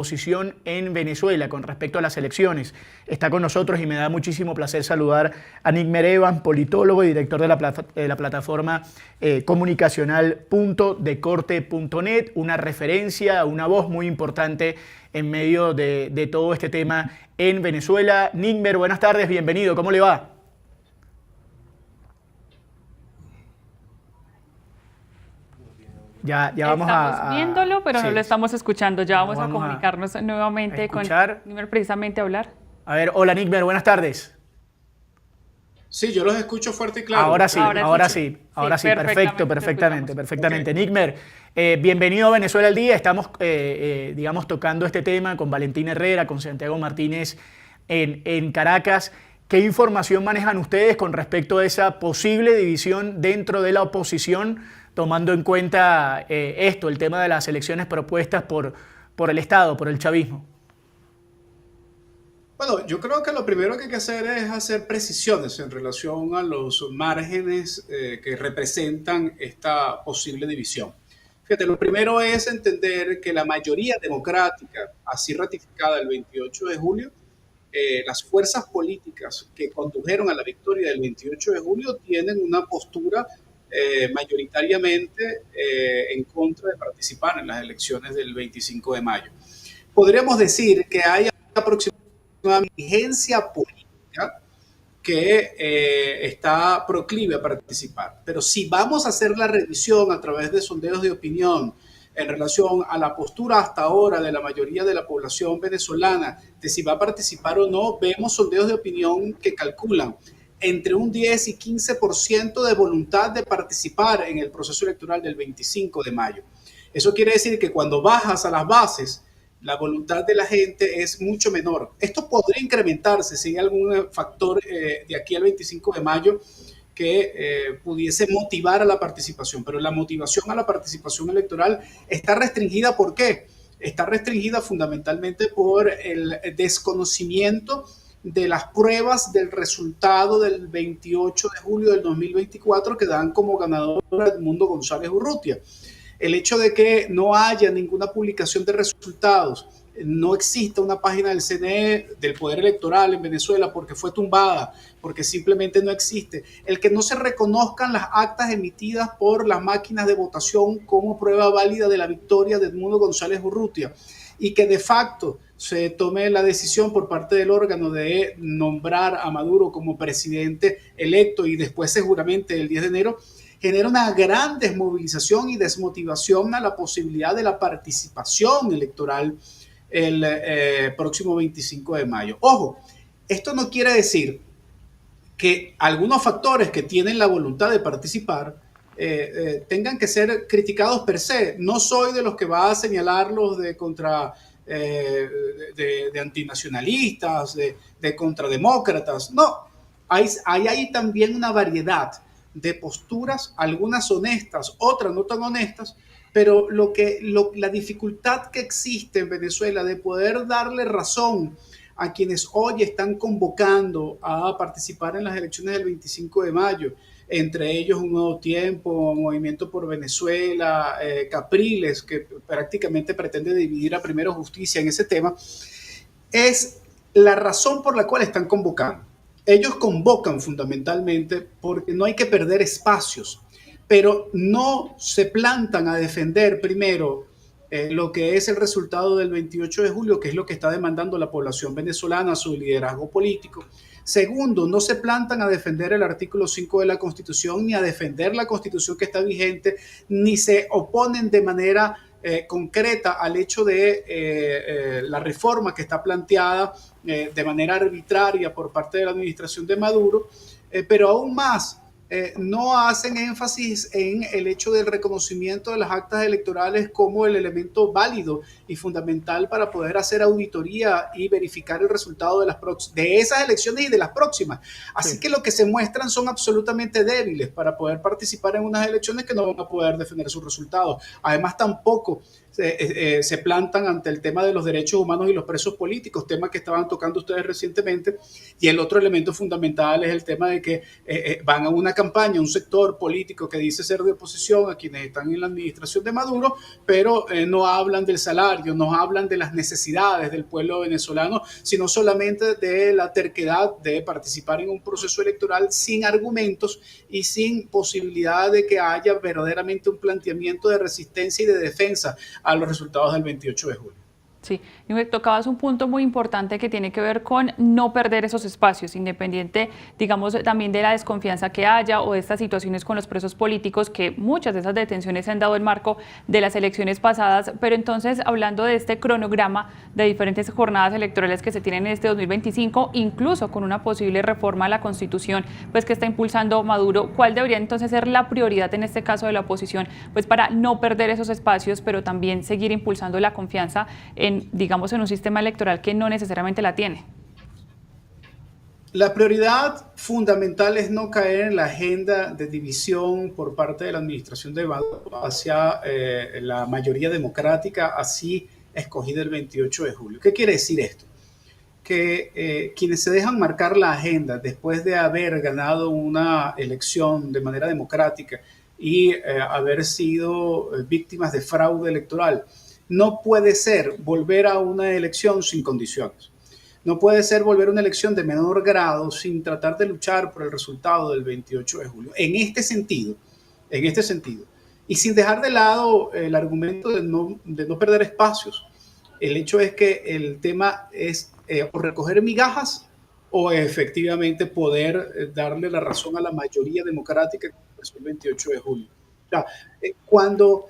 posición en Venezuela con respecto a las elecciones. Está con nosotros y me da muchísimo placer saludar a Nikmer Evans, politólogo y director de la plataforma comunicacional puntodecorte.net, una referencia, una voz muy importante en medio de todo este tema en Venezuela. Nikmer, buenas tardes, bienvenido, ¿cómo le va? Ya vamos estamos viéndolo, pero sí, no lo estamos escuchando. Ya vamos a vamos comunicarnos nuevamente con Nikmer precisamente a hablar. A ver, hola Nikmer, buenas tardes. Sí, yo los escucho fuerte y claro. Ahora sí, perfectamente. Okay. Nikmer, bienvenido a Venezuela al Día. Estamos, digamos, tocando este tema con Valentín Herrera, con Santiago Martínez en Caracas. ¿Qué información manejan ustedes con respecto a esa posible división dentro de la oposición, tomando en cuenta el tema de las elecciones propuestas por el Estado, por el chavismo? Bueno, yo creo que lo primero que hay que hacer es hacer precisiones en relación a los márgenes que representan esta posible división. Fíjate, lo primero es entender que la mayoría democrática, así ratificada el 28 de julio, las fuerzas políticas que condujeron a la victoria del 28 de julio tienen una postura mayoritariamente en contra de participar en las elecciones del 25 de mayo. Podríamos decir que hay aproximadamente una vigencia política que está proclive a participar. Pero si vamos a hacer la revisión a través de sondeos de opinión en relación a la postura hasta ahora de la mayoría de la población venezolana de si va a participar o no, vemos sondeos de opinión que calculan entre un 10 y 15% de voluntad de participar en el proceso electoral del 25 de mayo. Eso quiere decir que cuando bajas a las bases, la voluntad de la gente es mucho menor. Esto podría incrementarse si hay algún factor de aquí al 25 de mayo que pudiese motivar a la participación, pero la motivación a la participación electoral está restringida. ¿Por qué? Está restringida fundamentalmente por el desconocimiento de las pruebas del resultado del 28 de julio del 2024 que dan como ganador a Edmundo González Urrutia. El hecho de que no haya ninguna publicación de resultados, no exista una página del CNE, del Poder Electoral en Venezuela, porque fue tumbada, porque simplemente no existe. El que no se reconozcan las actas emitidas por las máquinas de votación como prueba válida de la victoria de Edmundo González Urrutia, y que de facto se tome la decisión por parte del órgano de nombrar a Maduro como presidente electo y después seguramente el 10 de enero, genera una gran desmovilización y desmotivación a la posibilidad de la participación electoral el próximo 25 de mayo. Ojo, esto no quiere decir que algunos factores que tienen la voluntad de participar tengan que ser criticados per se. No soy de los que va a señalarlos de antinacionalistas, de contrademócratas. No, hay también una variedad de posturas, algunas honestas, otras no tan honestas, pero la dificultad que existe en Venezuela de poder darle razón a quienes hoy están convocando a participar en las elecciones del 25 de mayo, entre ellos Un Nuevo Tiempo, Movimiento por Venezuela, Capriles, que prácticamente pretende dividir a Primero Justicia en ese tema, es la razón por la cual están convocando. Ellos convocan fundamentalmente porque no hay que perder espacios, pero no se plantan a defender primero lo que es el resultado del 28 de julio, que es lo que está demandando la población venezolana, su liderazgo político. Segundo, no se plantan a defender el artículo 5 de la Constitución, ni a defender la Constitución que está vigente, ni se oponen de manera concreta al hecho de la reforma que está planteada de manera arbitraria por parte de la administración de Maduro, pero aún más, no hacen énfasis en el hecho del reconocimiento de las actas electorales como el elemento válido y fundamental para poder hacer auditoría y verificar el resultado de esas elecciones y de las próximas. Así que lo que se muestran son absolutamente débiles para poder participar en unas elecciones que no van a poder defender sus resultados. Además, tampoco se plantan ante el tema de los derechos humanos y los presos políticos, tema que estaban tocando ustedes recientemente. Y el otro elemento fundamental es el tema de que van a una campaña un sector político que dice ser de oposición a quienes están en la administración de Maduro, pero no hablan del salario, no hablan de las necesidades del pueblo venezolano, sino solamente de la terquedad de participar en un proceso electoral sin argumentos y sin posibilidad de que haya verdaderamente un planteamiento de resistencia y de defensa a los resultados del 28 de julio. Sí, y me tocabas un punto muy importante que tiene que ver con no perder esos espacios, independiente, digamos, también de la desconfianza que haya o de estas situaciones con los presos políticos, que muchas de esas detenciones se han dado en marco de las elecciones pasadas. Pero entonces, hablando de este cronograma de diferentes jornadas electorales que se tienen en este 2025, incluso con una posible reforma a la Constitución, pues que está impulsando Maduro, ¿cuál debería entonces ser la prioridad en este caso de la oposición, pues para no perder esos espacios, pero también seguir impulsando la confianza digamos, en un sistema electoral que no necesariamente la tiene? La prioridad fundamental es no caer en la agenda de división por parte de la administración de Maduro hacia la mayoría democrática, así escogida el 28 de julio. ¿Qué quiere decir esto? Que quienes se dejan marcar la agenda después de haber ganado una elección de manera democrática y haber sido víctimas de fraude electoral, no puede ser volver a una elección sin condiciones. No puede ser volver a una elección de menor grado sin tratar de luchar por el resultado del 28 de julio. En este sentido, y sin dejar de lado el argumento de no perder espacios, el hecho es que el tema es o recoger migajas o efectivamente poder darle la razón a la mayoría democrática que empezó el 28 de julio. O sea, cuando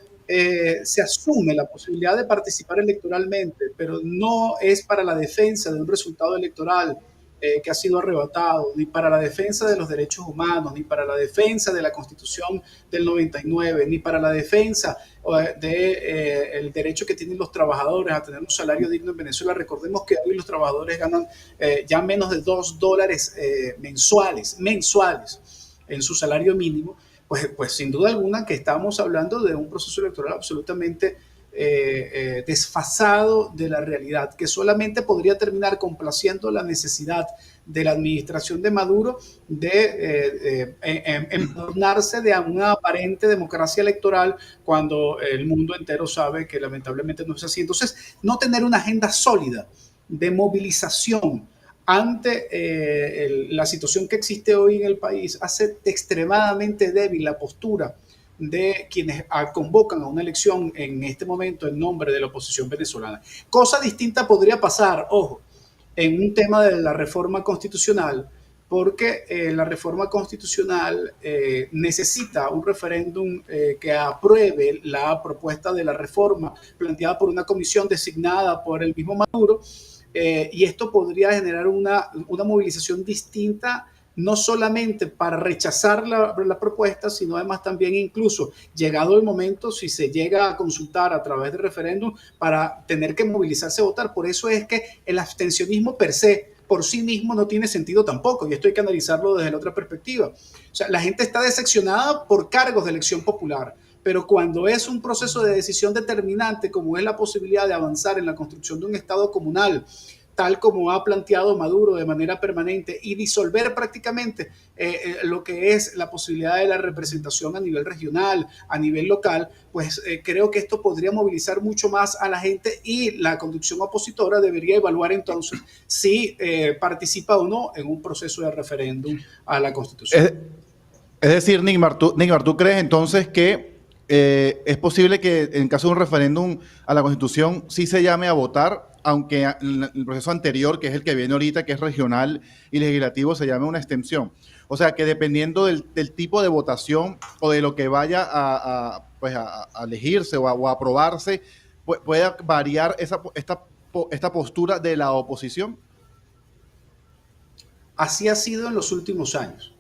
se asume la posibilidad de participar electoralmente, pero no es para la defensa de un resultado electoral que ha sido arrebatado, ni para la defensa de los derechos humanos, ni para la defensa de la Constitución del 99, ni para la defensa del derecho que tienen los trabajadores a tener un salario digno en Venezuela. Recordemos que hoy los trabajadores ganan ya menos de $2 mensuales en su salario mínimo. Pues sin duda alguna que estamos hablando de un proceso electoral absolutamente desfasado de la realidad, que solamente podría terminar complaciendo la necesidad de la administración de Maduro de embornarse de una aparente democracia electoral cuando el mundo entero sabe que lamentablemente no es así. Entonces, no tener una agenda sólida de movilización ante la situación que existe hoy en el país hace extremadamente débil la postura de quienes convocan a una elección en este momento en nombre de la oposición venezolana. Cosa distinta podría pasar, ojo, en un tema de la reforma constitucional, porque la reforma constitucional necesita un referéndum que apruebe la propuesta de la reforma planteada por una comisión designada por el mismo Maduro. Y esto podría generar una movilización distinta, no solamente para rechazar la propuesta, sino además también incluso, llegado el momento, si se llega a consultar a través de referéndum, para tener que movilizarse a votar. Por eso es que el abstencionismo per se, por sí mismo, no tiene sentido tampoco, y esto hay que analizarlo desde la otra perspectiva. O sea, la gente está decepcionada por cargos de elección popular, pero cuando es un proceso de decisión determinante, como es la posibilidad de avanzar en la construcción de un Estado comunal, tal como ha planteado Maduro de manera permanente, y disolver prácticamente lo que es la posibilidad de la representación a nivel regional, a nivel local, pues creo que esto podría movilizar mucho más a la gente, y la conducción opositora debería evaluar entonces si participa o no en un proceso de referéndum a la Constitución. Es decir, Nigmar, ¿tú crees entonces que es posible que en caso de un referéndum a la Constitución sí se llame a votar, aunque el proceso anterior, que es el que viene ahorita, que es regional y legislativo, se llame una extensión? O sea, que dependiendo del tipo de votación o de lo que vaya a elegirse o a aprobarse, pueda variar esta postura de la oposición. Así ha sido en los últimos años.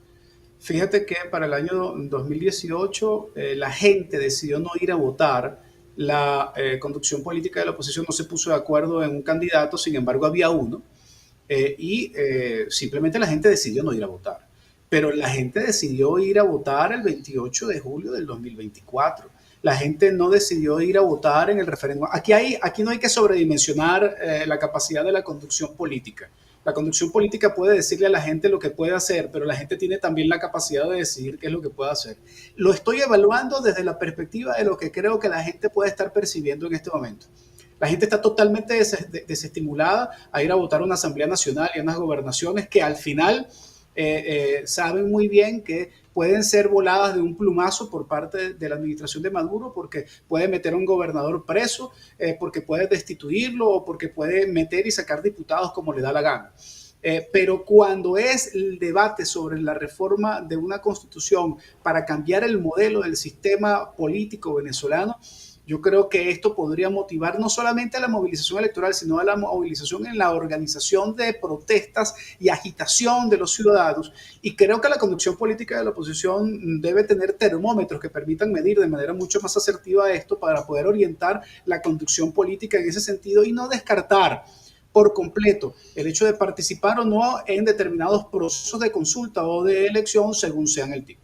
Fíjate que para el año 2018 la gente decidió no ir a votar. La conducción política de la oposición no se puso de acuerdo en un candidato, sin embargo había uno, y simplemente la gente decidió no ir a votar. Pero la gente decidió ir a votar el 28 de julio del 2024. La gente no decidió ir a votar en el referéndum. Aquí no hay que sobredimensionar la capacidad de la conducción política. La conducción política puede decirle a la gente lo que puede hacer, pero la gente tiene también la capacidad de decidir qué es lo que puede hacer. Lo estoy evaluando desde la perspectiva de lo que creo que la gente puede estar percibiendo en este momento. La gente está totalmente desestimulada a ir a votar a una Asamblea Nacional y a unas gobernaciones que al final saben muy bien que pueden ser voladas de un plumazo por parte de la administración de Maduro, porque puede meter a un gobernador preso, porque puede destituirlo o porque puede meter y sacar diputados como le da la gana. Pero cuando es el debate sobre la reforma de una constitución para cambiar el modelo del sistema político venezolano, yo creo que esto podría motivar no solamente a la movilización electoral, sino a la movilización en la organización de protestas y agitación de los ciudadanos. Y creo que la conducción política de la oposición debe tener termómetros que permitan medir de manera mucho más asertiva esto para poder orientar la conducción política en ese sentido y no descartar por completo el hecho de participar o no en determinados procesos de consulta o de elección según sean el tipo.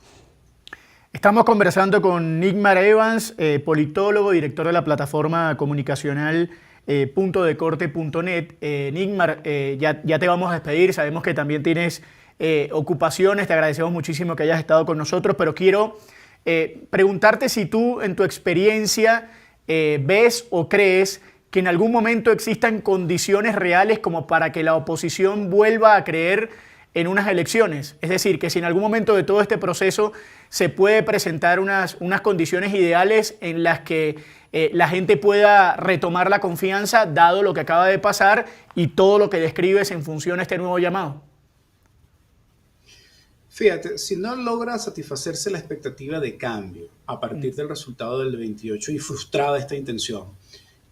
Estamos conversando con Nigmar Evans, politólogo, director de la plataforma comunicacional puntodecorte.net. Nigmar, ya te vamos a despedir, sabemos que también tienes ocupaciones, te agradecemos muchísimo que hayas estado con nosotros, pero quiero preguntarte si tú en tu experiencia ves o crees que en algún momento existan condiciones reales como para que la oposición vuelva a creer en unas elecciones. Es decir, que si en algún momento de todo este proceso se puede presentar unas condiciones ideales en las que la gente pueda retomar la confianza, dado lo que acaba de pasar y todo lo que describes en función a este nuevo llamado. Fíjate, si no logra satisfacerse la expectativa de cambio a partir del resultado del 28 y frustrada esta intención,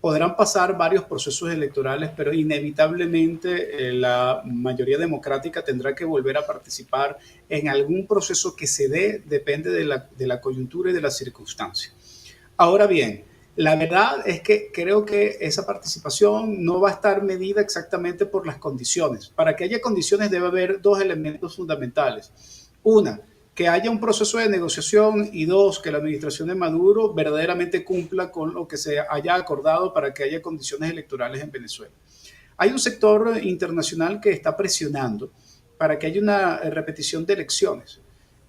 podrán pasar varios procesos electorales, pero inevitablemente la mayoría democrática tendrá que volver a participar en algún proceso que se dé, depende de la coyuntura y de las circunstancias. Ahora bien, la verdad es que creo que esa participación no va a estar medida exactamente por las condiciones. Para que haya condiciones debe haber dos elementos fundamentales. Una, que haya un proceso de negociación y dos, que la administración de Maduro verdaderamente cumpla con lo que se haya acordado para que haya condiciones electorales en Venezuela. Hay un sector internacional que está presionando para que haya una repetición de elecciones.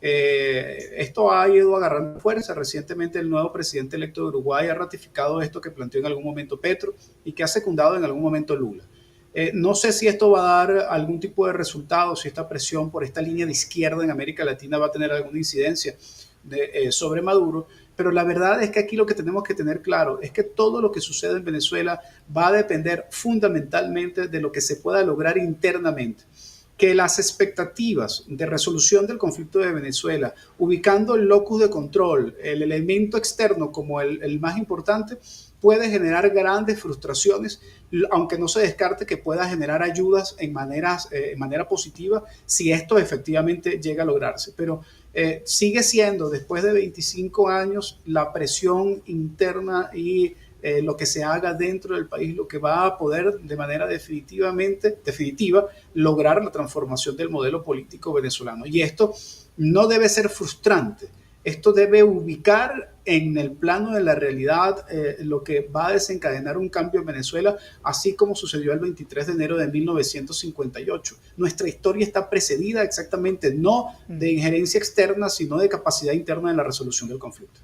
Esto ha ido agarrando fuerza. Recientemente el nuevo presidente electo de Uruguay ha ratificado esto que planteó en algún momento Petro y que ha secundado en algún momento Lula. No sé si esto va a dar algún tipo de resultado, si esta presión por esta línea de izquierda en América Latina va a tener alguna incidencia sobre Maduro, pero la verdad es que aquí lo que tenemos que tener claro es que todo lo que sucede en Venezuela va a depender fundamentalmente de lo que se pueda lograr internamente. Que las expectativas de resolución del conflicto de Venezuela, ubicando el locus de control, el elemento externo como el más importante, puede generar grandes frustraciones, aunque no se descarte que pueda generar ayudas en manera positiva si esto efectivamente llega a lograrse. Pero sigue siendo, después de 25 años, la presión interna y lo que se haga dentro del país lo que va a poder de manera definitiva lograr la transformación del modelo político venezolano. Y esto no debe ser frustrante. Esto debe ubicar en el plano de la realidad lo que va a desencadenar un cambio en Venezuela, así como sucedió el 23 de enero de 1958. Nuestra historia está precedida exactamente no de injerencia externa, sino de capacidad interna en la resolución del conflicto.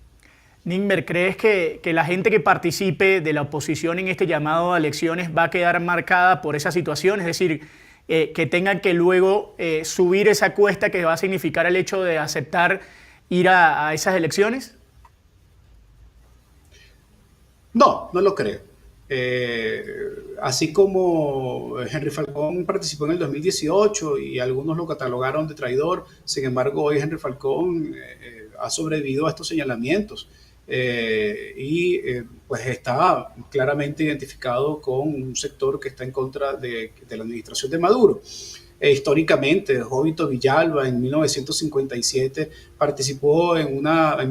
Nigmar, ¿crees que la gente que participe de la oposición en este llamado a elecciones va a quedar marcada por esa situación? Es decir, que tengan que luego subir esa cuesta que va a significar el hecho de aceptar ir a esas elecciones? No, no lo creo. Así como Henry Falcón participó en el 2018 y algunos lo catalogaron de traidor, sin embargo hoy Henry Falcón ha sobrevivido a estos señalamientos pues está claramente identificado con un sector que está en contra de la administración de Maduro. Históricamente, Jovito Villalba en 1957 participó en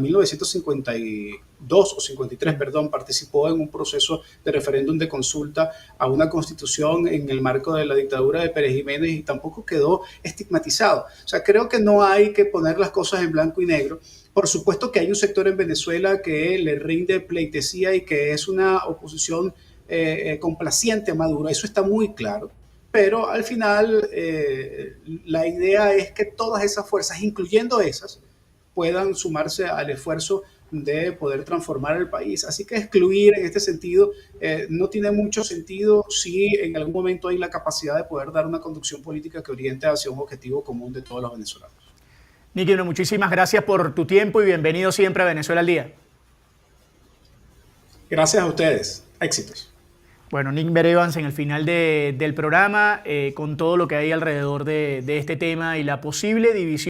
1952 o 53, perdón, participó en un proceso de referéndum de consulta a una constitución en el marco de la dictadura de Pérez Jiménez y tampoco quedó estigmatizado. O sea, creo que no hay que poner las cosas en blanco y negro. Por supuesto que hay un sector en Venezuela que le rinde pleitesía y que es una oposición complaciente a Maduro, eso está muy claro. pero al final la idea es que todas esas fuerzas, incluyendo esas, puedan sumarse al esfuerzo de poder transformar el país. Así que excluir en este sentido no tiene mucho sentido si en algún momento hay la capacidad de poder dar una conducción política que oriente hacia un objetivo común de todos los venezolanos. Nicky, muchísimas gracias por tu tiempo y bienvenido siempre a Venezuela al Día. Gracias a ustedes. Éxitos. Bueno, Nickmer Evans en el final del programa, con todo lo que hay alrededor de este tema y la posible división